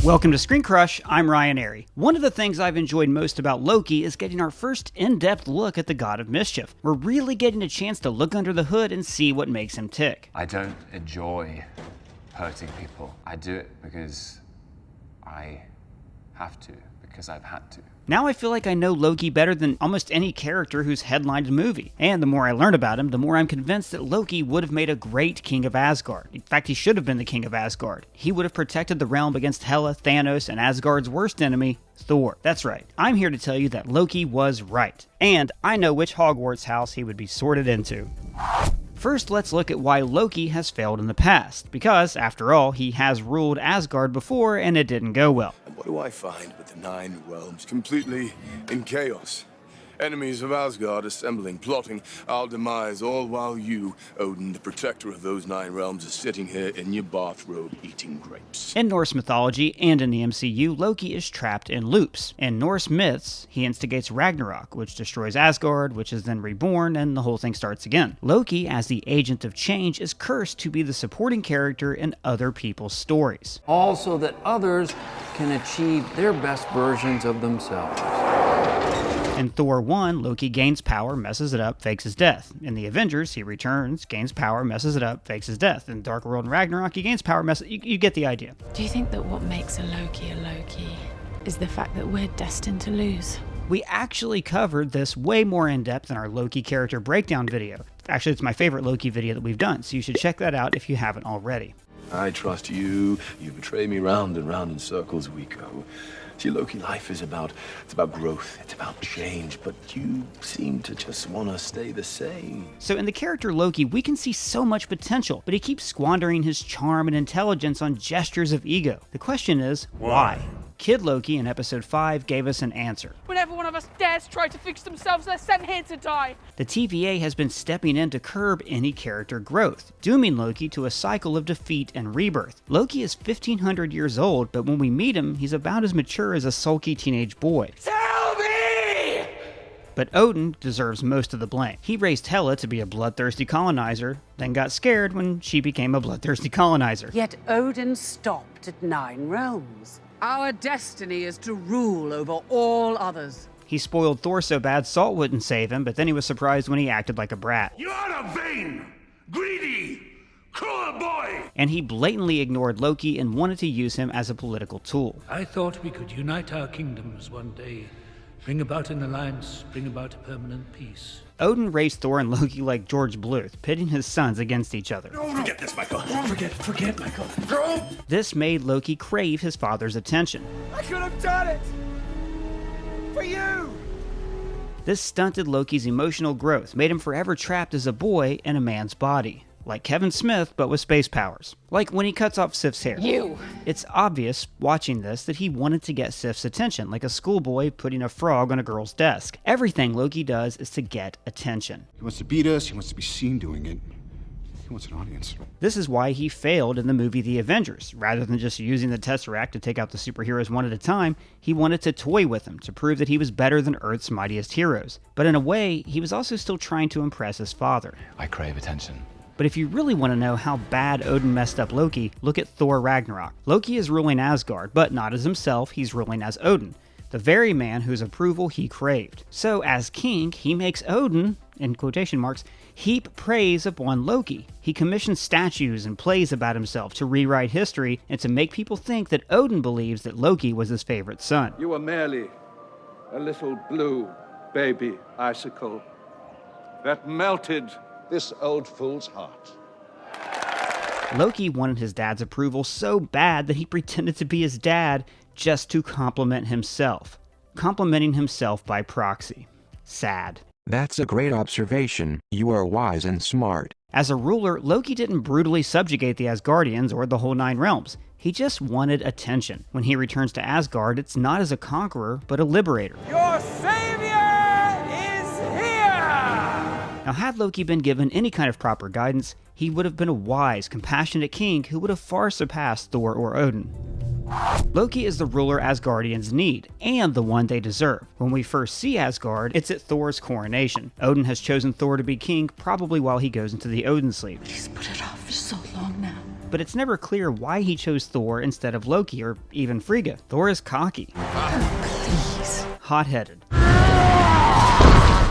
Welcome to ScreenCrush, I'm Ryan Airy. One of the things I've enjoyed most about Loki is getting our first in-depth look at the God of Mischief. We're really getting a chance to look under the hood and see what makes him tick. I don't enjoy hurting people. I do it because I have to, because I've had to. Now I feel like I know Loki better than almost any character who's headlined a movie. And the more I learn about him, the more I'm convinced that Loki would have made a great king of Asgard. In fact, he should have been the king of Asgard. He would have protected the realm against Hela, Thanos, and Asgard's worst enemy, Thor. That's right. I'm here to tell you that Loki was right. And I know which Hogwarts house he would be sorted into. First, let's look at why Loki has failed in the past, because, after all, he has ruled Asgard before and it didn't go well. And what do I find with the 9 realms completely in chaos? Enemies of Asgard assembling, plotting our demise, all while you, Odin, the protector of those 9 realms, is sitting here in your bathrobe eating grapes. In Norse mythology and in the MCU, Loki is trapped in loops. In Norse myths, he instigates Ragnarok, which destroys Asgard, which is then reborn, and the whole thing starts again. Loki, as the agent of change, is cursed to be the supporting character in other people's stories. Also that others can achieve their best versions of themselves. In Thor 1, Loki gains power, messes it up, fakes his death. In the Avengers, he returns, gains power, messes it up, fakes his death. In Dark World and Ragnarok, he gains power, you get the idea. Do you think that what makes a Loki is the fact that we're destined to lose? We actually covered this way more in depth in our Loki character breakdown video. Actually, it's my favorite Loki video that we've done, so you should check that out if you haven't already. I trust you. You betray me round and round in circles we go. See, Loki life is about growth, it's about change, but you seem to just want to stay the same. So in the character Loki, we can see so much potential, but he keeps squandering his charm and intelligence on gestures of ego. The question is, why? Kid Loki in episode 5 gave us an answer. Whenever one of us dares try to fix themselves, they're sent here to die. The TVA has been stepping in to curb any character growth, dooming Loki to a cycle of defeat and rebirth. Loki is 1,500 years old, but when we meet him, he's about as mature as a sulky teenage boy. Tell me! But Odin deserves most of the blame. He raised Hela to be a bloodthirsty colonizer, then got scared when she became a bloodthirsty colonizer. Yet Odin stopped at 9 realms. Our destiny is to rule over all others. He spoiled Thor so bad Salt wouldn't save him, but then he was surprised when he acted like a brat. You are a vain, greedy, cruel boy! And he blatantly ignored Loki and wanted to use him as a political tool. I thought we could unite our kingdoms one day, bring about an alliance, bring about a permanent peace. Odin raised Thor and Loki like George Bluth, pitting his sons against each other. Forget this, Michael. Forget, Michael. This made Loki crave his father's attention. I could have done it! For you! This stunted Loki's emotional growth, made him forever trapped as a boy in a man's body. Like Kevin Smith, but with space powers. Like when he cuts off Sif's hair. You! It's obvious, watching this, that he wanted to get Sif's attention, like a schoolboy putting a frog on a girl's desk. Everything Loki does is to get attention. He wants to beat us, he wants to be seen doing it. He wants an audience. This is why he failed in the movie The Avengers. Rather than just using the Tesseract to take out the superheroes one at a time, he wanted to toy with them to prove that he was better than Earth's mightiest heroes. But in a way, he was also still trying to impress his father. I crave attention. But if you really want to know how bad Odin messed up Loki, look at Thor Ragnarok. Loki is ruling Asgard, but not as himself, he's ruling as Odin, the very man whose approval he craved. So as king, he makes Odin, in quotation marks, heap praise upon Loki. He commissions statues and plays about himself to rewrite history and to make people think that Odin believes that Loki was his favorite son. You were merely a little blue baby icicle that melted this old fool's heart. Loki wanted his dad's approval so bad that he pretended to be his dad just to compliment himself. Complimenting himself by proxy. Sad. That's a great observation. You are wise and smart. As a ruler, Loki didn't brutally subjugate the Asgardians or the whole 9 realms. He just wanted attention. When he returns to Asgard, it's not as a conqueror, but a liberator. Your savior is here! Now, had Loki been given any kind of proper guidance, he would have been a wise, compassionate king who would have far surpassed Thor or Odin. Loki is the ruler Asgardians need, and the one they deserve. When we first see Asgard, it's at Thor's coronation. Odin has chosen Thor to be king, probably while he goes into the Odin sleep. He's put it off for so long now. but it's never clear why he chose Thor instead of Loki or even Frigga. Thor is cocky, hot-headed,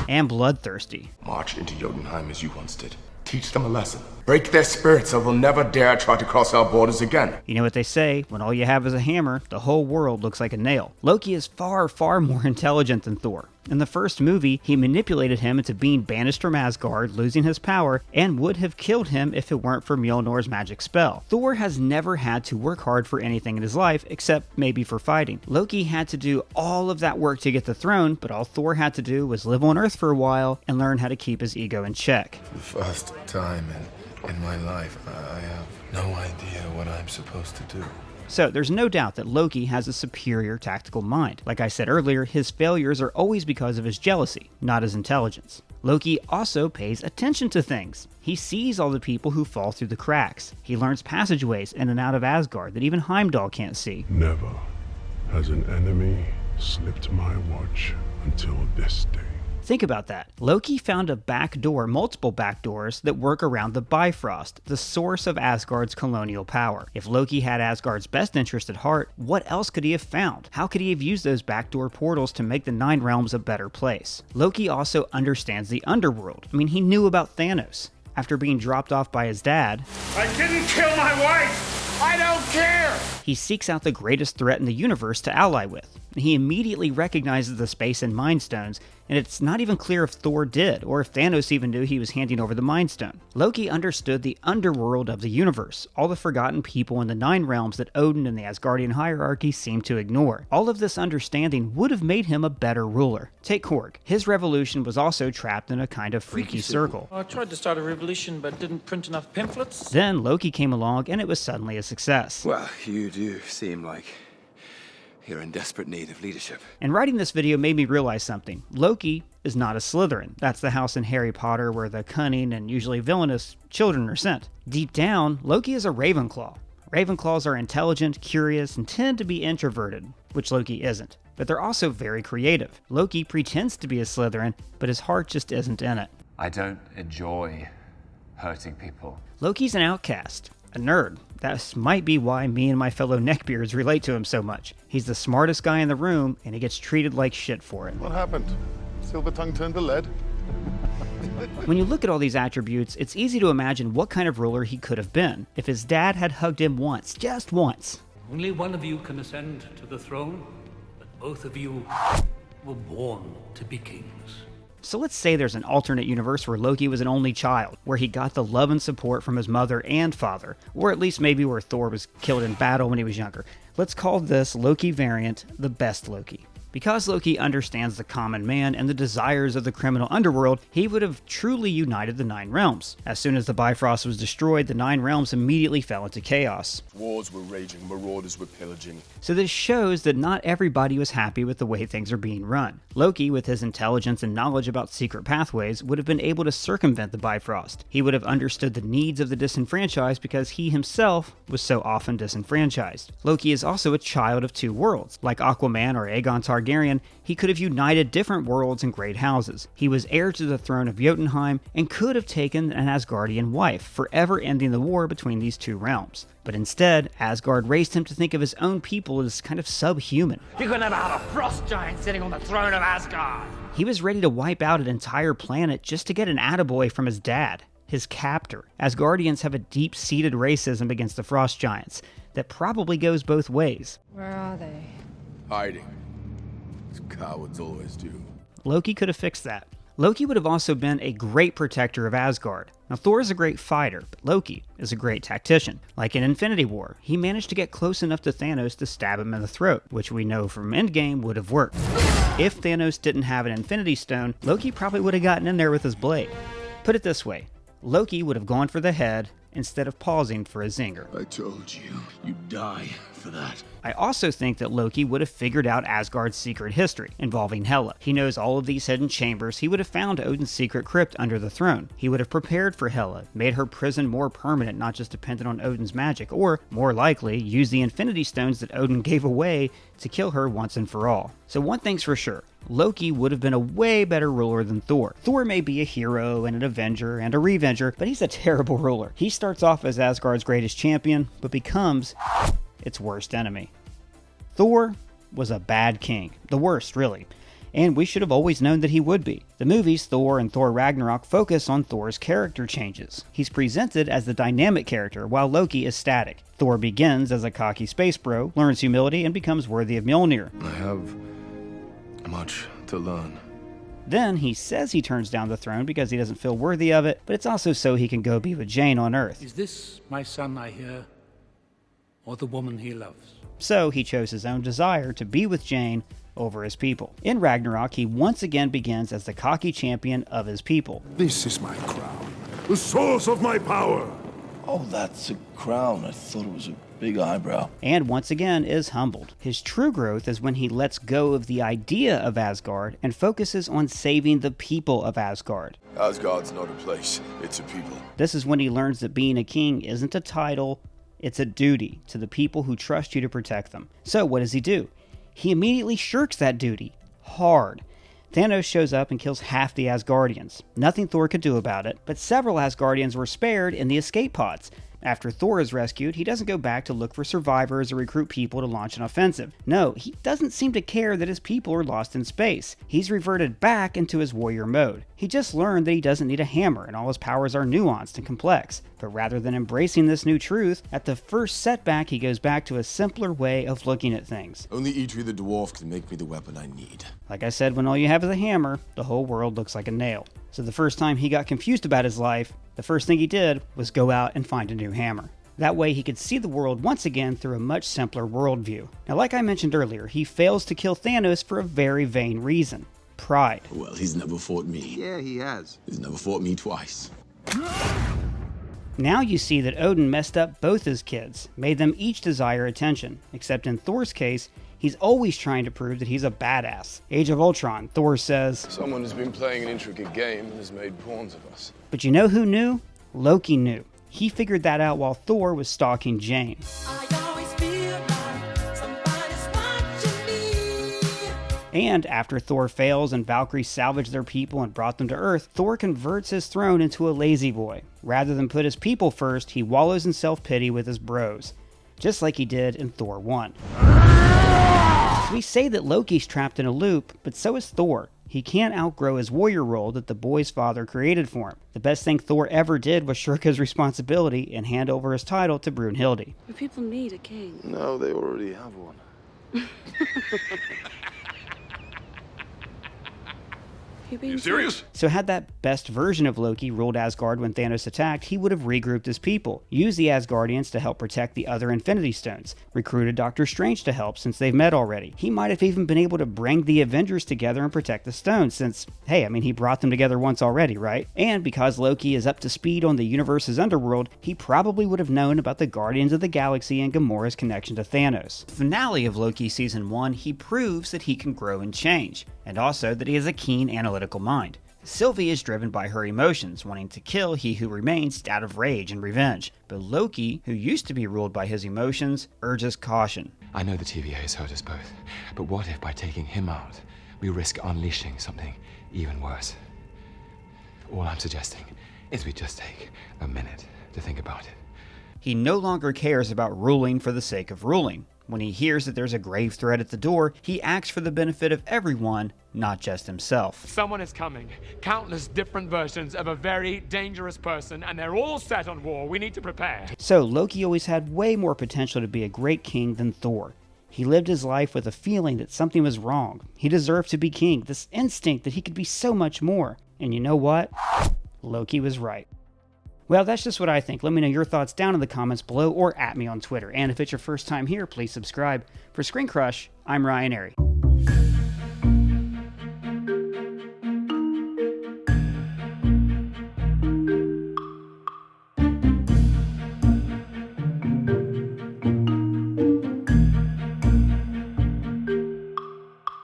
and bloodthirsty. March into Jotunheim as you once did. Teach them a lesson. Break their spirits so they'll never dare try to cross our borders again. You know what they say, when all you have is a hammer, the whole world looks like a nail. Loki is far, far more intelligent than Thor. In the first movie, he manipulated him into being banished from Asgard, losing his power, and would have killed him if it weren't for Mjolnir's magic spell. Thor has never had to work hard for anything in his life, except maybe for fighting. Loki had to do all of that work to get the throne, but all Thor had to do was live on Earth for a while and learn how to keep his ego in check. For the first time in my life, I have no idea what I'm supposed to do. So there's no doubt that Loki has a superior tactical mind. Like I said earlier, his failures are always because of his jealousy, not his intelligence. Loki also pays attention to things. He sees all the people who fall through the cracks. He learns passageways in and out of Asgard that even Heimdall can't see. Never has an enemy slipped my watch until this day. Think about that. Loki found a back door, multiple back doors, that work around the Bifrost, the source of Asgard's colonial power. If Loki had Asgard's best interest at heart, what else could he have found? How could he have used those backdoor portals to make the Nine Realms a better place? Loki also understands the underworld. I mean, he knew about Thanos. After being dropped off by his dad, I didn't kill my wife! I don't care! He seeks out the greatest threat in the universe to ally with. He immediately recognizes the space and Mind Stones, and it's not even clear if Thor did, or if Thanos even knew he was handing over the Mind Stone. Loki understood the underworld of the universe, all the forgotten people in the Nine Realms that Odin and the Asgardian hierarchy seemed to ignore. All of this understanding would have made him a better ruler. Take Korg. His revolution was also trapped in a kind of freaky circle. I tried to start a revolution, but didn't print enough pamphlets. Then Loki came along, and it was suddenly a success. Well, you do seem like you're in desperate need of leadership. And writing this video made me realize something. Loki is not a Slytherin. That's the house in Harry Potter where the cunning and usually villainous children are sent. Deep down, Loki is a Ravenclaw. Ravenclaws are intelligent, curious, and tend to be introverted, which Loki isn't. But they're also very creative. Loki pretends to be a Slytherin, but his heart just isn't in it. I don't enjoy hurting people. Loki's an outcast, a nerd. That might be why me and my fellow neckbeards relate to him so much. He's the smartest guy in the room, and he gets treated like shit for it. What happened? Silver tongue turned to lead? When you look at all these attributes, it's easy to imagine what kind of ruler he could have been if his dad had hugged him once, just once. Only one of you can ascend to the throne, but both of you were born to be kings. So let's say there's an alternate universe where Loki was an only child, where he got the love and support from his mother and father, or at least maybe where Thor was killed in battle when he was younger. Let's call this Loki variant the best Loki. Because Loki understands the common man and the desires of the criminal underworld, he would have truly united the Nine Realms. As soon as the Bifrost was destroyed, the Nine Realms immediately fell into chaos. Wars were raging, marauders were pillaging. So this shows that not everybody was happy with the way things are being run. Loki, with his intelligence and knowledge about secret pathways, would have been able to circumvent the Bifrost. He would have understood the needs of the disenfranchised because he himself was so often disenfranchised. Loki is also a child of two worlds. Like Aquaman or Aegon Targaryen, he could have united different worlds and great houses. He was heir to the throne of Jotunheim and could have taken an Asgardian wife, forever ending the war between these two realms. But instead, Asgard raised him to think of his own people as kind of subhuman. You could never have a frost giant sitting on the throne of Asgard. He was ready to wipe out an entire planet just to get an attaboy from his dad, his captor. Asgardians have a deep-seated racism against the frost giants that probably goes both ways. Where are they? Hiding. As cowards always do. Loki could have fixed that. Loki would have also been a great protector of Asgard. Now, Thor is a great fighter, but Loki is a great tactician. Like in Infinity War, he managed to get close enough to Thanos to stab him in the throat, which we know from Endgame would have worked. If Thanos didn't have an Infinity Stone, Loki probably would have gotten in there with his blade. Put it this way, Loki would have gone for the head instead of pausing for a zinger. I told you, you'd die for that. I also think that Loki would have figured out Asgard's secret history, involving Hela. He knows all of these hidden chambers. He would have found Odin's secret crypt under the throne. He would have prepared for Hela, made her prison more permanent, not just dependent on Odin's magic, or, more likely, used the Infinity Stones that Odin gave away to kill her once and for all. So one thing's for sure, Loki would have been a way better ruler than Thor. Thor may be a hero and an avenger and a revenger, but he's a terrible ruler. He starts off as Asgard's greatest champion, but becomes its worst enemy. Thor was a bad king. The worst, really. And we should have always known that he would be. The movies Thor and Thor Ragnarok focus on Thor's character changes. He's presented as the dynamic character, while Loki is static. Thor begins as a cocky space bro, learns humility, and becomes worthy of Mjolnir. I have much to learn. Then he says he turns down the throne because he doesn't feel worthy of it, but it's also so he can go be with Jane on Earth. Is this my son I hear, or the woman he loves? So he chose his own desire to be with Jane over his people. In Ragnarok, he once again begins as the cocky champion of his people. This is my crown, the source of my power. Oh, that's a crown. I thought it was a big eyebrow. And once again is humbled. His true growth is when he lets go of the idea of Asgard and focuses on saving the people of Asgard. Asgard's not a place, it's a people. This is when he learns that being a king isn't a title, it's a duty to the people who trust you to protect them. So what does he do? He immediately shirks that duty. Hard. Thanos shows up and kills half the Asgardians. Nothing Thor could do about it, but several Asgardians were spared in the escape pods. After Thor is rescued, he doesn't go back to look for survivors or recruit people to launch an offensive. No, he doesn't seem to care that his people are lost in space. He's reverted back into his warrior mode. He just learned that he doesn't need a hammer and all his powers are nuanced and complex. But rather than embracing this new truth, at the first setback he goes back to a simpler way of looking at things. Only Eitri the dwarf can make me the weapon I need. Like I said, when all you have is a hammer, the whole world looks like a nail. So the first time he got confused about his life, the first thing he did was go out and find a new hammer. That way he could see the world once again through a much simpler worldview. Now, like I mentioned earlier, he fails to kill Thanos for a very vain reason. Pride. Well, he's never fought me. Yeah, he has. He's never fought me twice. Now you see that Odin messed up both his kids, made them each desire attention, except in Thor's case, he's always trying to prove that he's a badass. Age of Ultron, Thor says, Someone has been playing an intricate game and has made pawns of us. But you know who knew? Loki knew. He figured that out while Thor was stalking Jane. And after Thor fails and Valkyrie salvaged their people and brought them to Earth, Thor converts his throne into a lazy boy. Rather than put his people first, he wallows in self-pity with his bros. Just like he did in Thor 1. So we say that Loki's trapped in a loop, but so is Thor. He can't outgrow his warrior role that the boy's father created for him. The best thing Thor ever did was shirk his responsibility and hand over his title to Brunhilde. Do people need a king? No, they already have one. You serious? So had that best version of Loki ruled Asgard when Thanos attacked, he would have regrouped his people, used the Asgardians to help protect the other Infinity Stones, recruited Doctor Strange to help since they've met already. He might have even been able to bring the Avengers together and protect the stones since, hey, I mean, he brought them together once already, right? And because Loki is up to speed on the universe's underworld, he probably would have known about the Guardians of the Galaxy and Gamora's connection to Thanos. Finale of Loki Season 1, he proves that he can grow and change, and also that he has a keen analytical mind. Sylvie is driven by her emotions, wanting to kill he who remains out of rage and revenge. But Loki, who used to be ruled by his emotions, urges caution. I know the TVA has hurt us both, but what if by taking him out, we risk unleashing something even worse? All I'm suggesting is we just take a minute to think about it. He no longer cares about ruling for the sake of ruling. When he hears that there's a grave threat at the door, he acts for the benefit of everyone, not just himself. Someone is coming. Countless different versions of a very dangerous person, and they're all set on war. We need to prepare. So Loki always had way more potential to be a great king than Thor. He lived his life with a feeling that something was wrong. He deserved to be king, this instinct that he could be so much more. And you know what? Loki was right. Well, that's just what I think. Let me know your thoughts down in the comments below or at me on Twitter. And if it's your first time here, please subscribe. For ScreenCrush, I'm Ryan Airy.